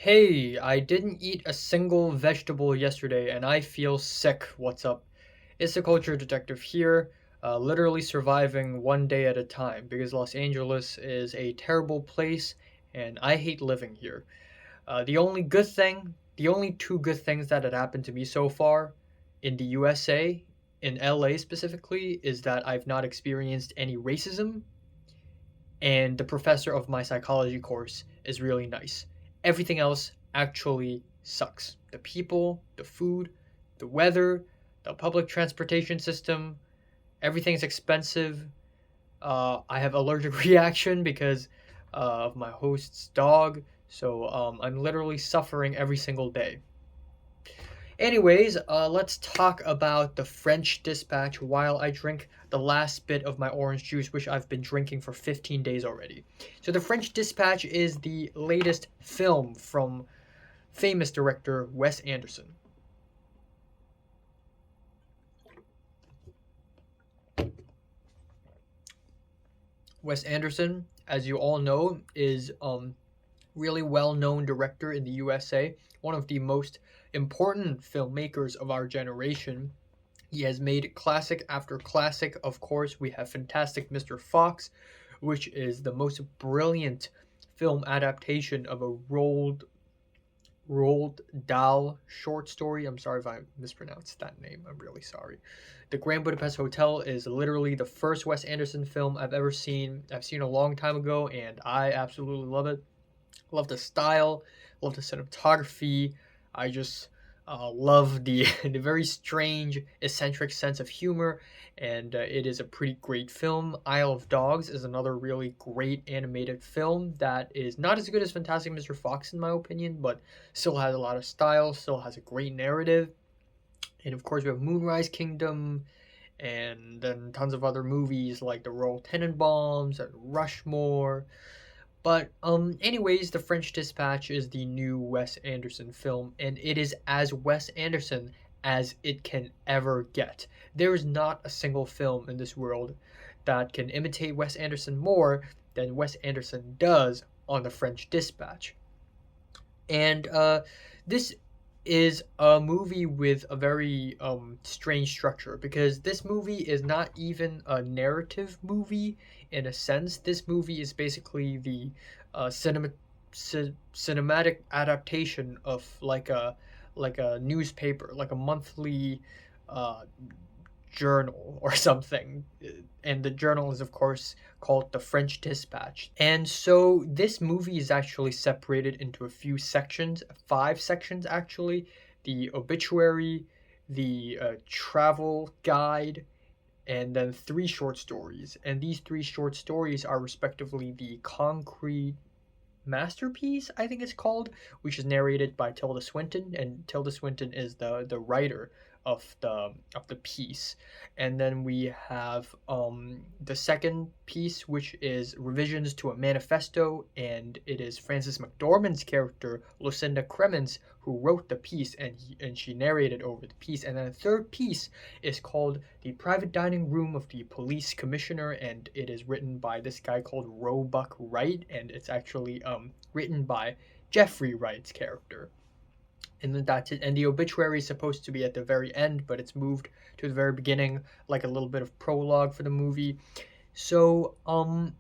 Hey, I didn't eat a single vegetable yesterday and I feel sick. What's up? It's the culture detective here, literally surviving one day at a time because Los Angeles is a terrible place and I hate living here. The only two good things that had happened to me so far in the USA, in LA specifically, is that I've not experienced any racism and the professor of my psychology course is really nice. Everything else actually sucks. The people, the food, the weather, the public transportation system, everything's expensive. I have allergic reaction because of my host's dog, so I'm literally suffering every single day. Anyways, let's talk about the French Dispatch while I drink the last bit of my orange juice, which I've been drinking for 15 days already. So, the French Dispatch is the latest film from famous director Wes Anderson. Wes Anderson, as you all know, is really well-known director in the USA, one of the most important filmmakers of our generation. He has made classic after classic. Of course, we have Fantastic Mr. Fox, which is the most brilliant film adaptation of a Roald Dahl short story. I'm sorry if I mispronounced that name. I'm really sorry. The Grand Budapest Hotel is literally the first Wes Anderson film I've ever seen. I've seen a long time ago, and I absolutely love it. Love the style, love the cinematography. I just love the the very strange, eccentric sense of humor, and it is a pretty great film. Isle of Dogs is another really great animated film that is not as good as Fantastic Mr. Fox in my opinion, but still has a lot of style, still has a great narrative. And of course, we have Moonrise Kingdom, and then tons of other movies like The Royal Tenenbaums and Rushmore. But anyways, The French Dispatch is the new Wes Anderson film, and it is as Wes Anderson as it can ever get. There is not a single film in this world that can imitate Wes Anderson more than Wes Anderson does on The French Dispatch. And this is a movie with a very strange structure because this movie is not even a narrative movie in a sense. This movie is basically the cinematic adaptation of like a newspaper, like a monthly uh, journal or something. And the journal is, of course, called The French Dispatch. And so this movie is actually separated into a few sections, five sections actually: the obituary, the travel guide, and then three short stories. And these three short stories are respectively the Concrete Masterpiece, I think it's called, which is narrated by Tilda Swinton, and Tilda Swinton is the writer of the piece. And then we have the second piece, which is Revisions to a Manifesto, and it is Frances McDormand's character Lucinda Cremens who wrote the piece, and she narrated over the piece. And then the third piece is called The Private Dining Room of the Police Commissioner, and it is written by this guy called Roebuck Wright, and it's actually written by Jeffrey Wright's character. And then that's it. And the obituary is supposed to be at the very end, but it's moved to the very beginning, like a little bit of prologue for the movie. So,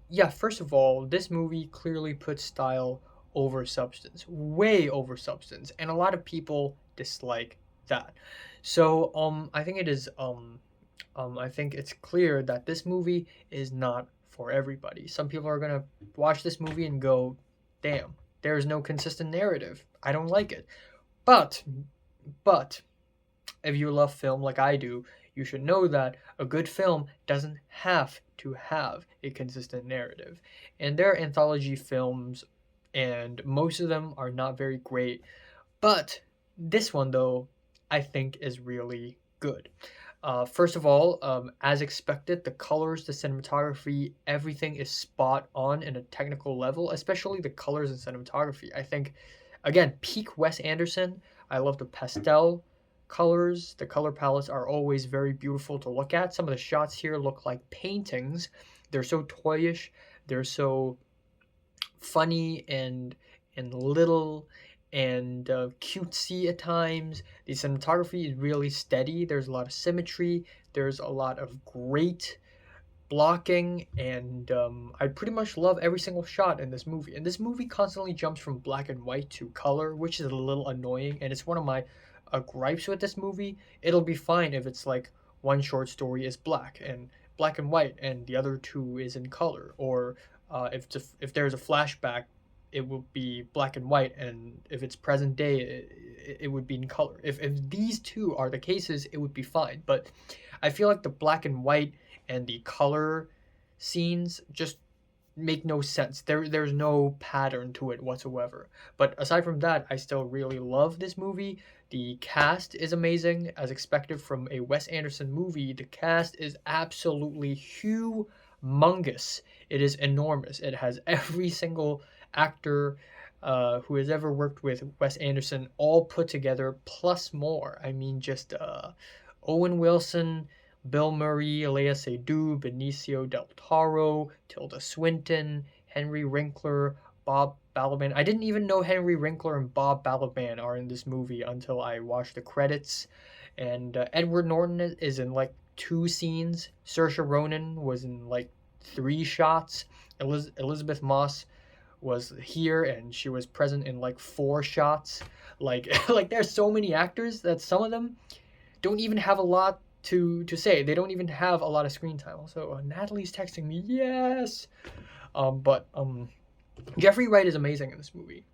yeah, first of all, this movie clearly puts style over substance, way over substance, and a lot of people dislike that. So, I think it's clear that this movie is not for everybody. Some people are gonna watch this movie and go, "Damn, there is no consistent narrative. I don't like it." But, but if you love film like I do, you should know that a good film doesn't have to have a consistent narrative. And there are anthology films, and most of them are not very great. But this one, though, I think is really good. First of all, as expected, the colors, the cinematography, everything is spot on in a technical level, especially the colors and cinematography. I think, again, peak Wes Anderson. I love the pastel colors. The color palettes are always very beautiful to look at. Some of the shots here look like paintings. They're so toyish. They're so funny and little, and cutesy at times. The cinematography is really steady. There's a lot of symmetry. There's a lot of great blocking, and I pretty much love every single shot in this movie. And this movie constantly jumps from black and white to color, which is a little annoying. And it's one of my gripes with this movie. It'll be fine if it's like one short story is black and white, and the other two is in color, or if there's a flashback, it will be black and white, and if it's present day, it would be in color. If these two are the cases, it would be fine. But I feel like the black and white and the color scenes just make no sense. There's no pattern to it whatsoever. But aside from that, I still really love this movie. The cast is amazing, as expected from a Wes Anderson movie. The cast is absolutely humongous. It is enormous. It has every single actor who has ever worked with Wes Anderson all put together, plus more. I mean, just Owen Wilson, Bill Murray, Lea Seydoux, Benicio del Toro, Tilda Swinton, Henry Winkler, Bob Balaban. I didn't even know Henry Winkler and Bob Balaban are in this movie until I watched the credits. And Edward Norton is in like 2 scenes. Saoirse Ronan was in like 3 shots. Elizabeth Moss was here and she was present in like 4 shots. Like like there's so many actors that some of them don't even have a lot to say. They don't even have a lot of screen time. Also, Natalie's texting me. Yes. But Jeffrey Wright is amazing in this movie.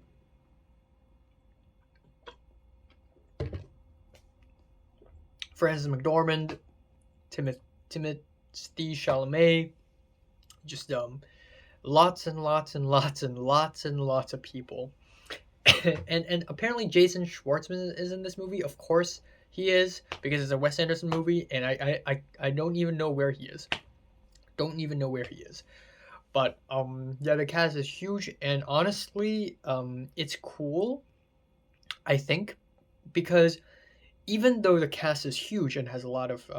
Frances McDormand, Timothée Chalamet, just lots and lots and lots and lots and lots of people. and apparently Jason Schwartzman is in this movie. Of course he is, because it's a Wes Anderson movie, and I don't even know where he is. Don't even know where he is. But yeah, the cast is huge, and honestly, it's cool, I think, because even though the cast is huge and has a lot of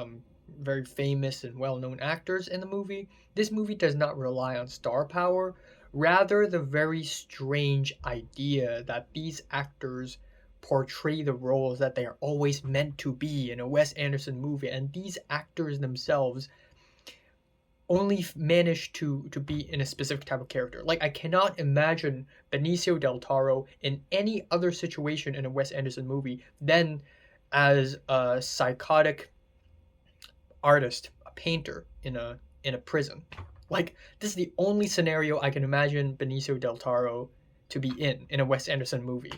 very famous and well-known actors in the movie, this movie does not rely on star power. Rather, the very strange idea that these actors portray the roles that they are always meant to be in a Wes Anderson movie, and these actors themselves only manage to be in a specific type of character. Like, I cannot imagine Benicio del Toro in any other situation in a Wes Anderson movie than as a psychotic artist, a painter in a prison. Like, this is the only scenario I can imagine Benicio del Toro to be in a Wes Anderson movie.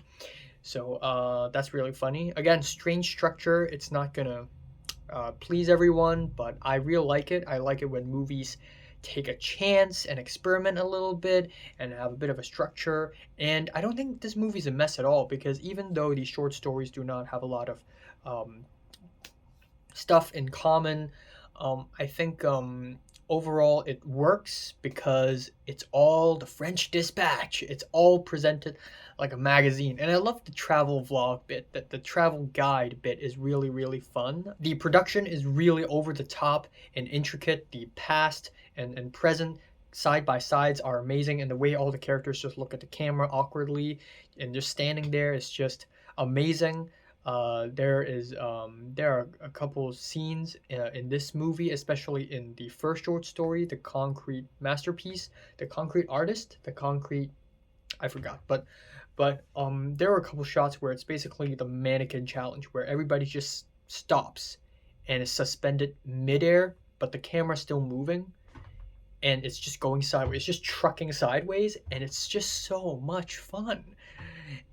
So that's really funny. Again, strange structure. It's not gonna please everyone, but I really like it. I like it when movies take a chance and experiment a little bit and have a bit of a structure. And I don't think this movie's a mess at all, because even though these short stories do not have a lot of stuff in common, I think overall it works because it's all the French Dispatch. It's all presented like a magazine. And I love the travel vlog bit. That the travel guide bit is really, really fun. The production is really over the top and intricate. The past and present side by sides are amazing, and the way all the characters just look at the camera awkwardly and just standing there is just amazing. There are a couple of scenes in this movie, especially in the first short story, The Concrete Masterpiece, The Concrete Artist, The Concrete, I forgot, but there are a couple shots where it's basically the mannequin challenge, where everybody just stops and is suspended midair, but the camera's still moving, and it's just going sideways, it's just trucking sideways, and it's just so much fun.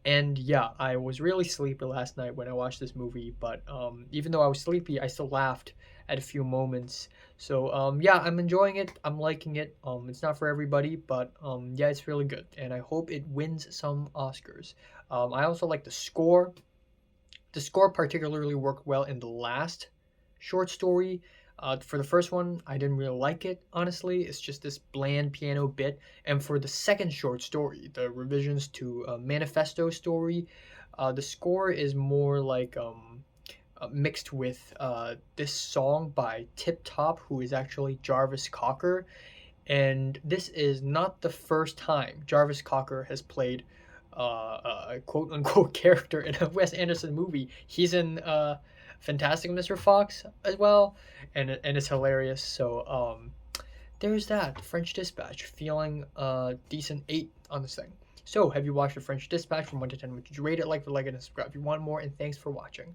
And yeah, I was really sleepy last night when I watched this movie, but even though I was sleepy, I still laughed at a few moments. So yeah, I'm enjoying it. I'm liking it. It's not for everybody, but yeah, it's really good, and I hope it wins some Oscars. I also like the score. The score particularly worked well in the last short story. For the first one, I didn't really like it, honestly. It's just this bland piano bit. And for the second short story, the revisions to Manifesto story, the score is more like mixed with this song by Tip Top, who is actually Jarvis Cocker. And this is not the first time Jarvis Cocker has played quote unquote character in a Wes Anderson movie. He's in Fantastic Mr. Fox as well, and it's hilarious. So there's that. The French Dispatch, feeling a decent 8 on this thing. So, have you watched The French Dispatch from 1 to 10? Would you rate it? Like, and subscribe if you want more, and thanks for watching.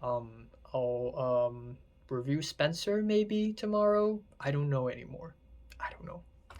I'll review Spencer maybe tomorrow. I don't know anymore. I don't know.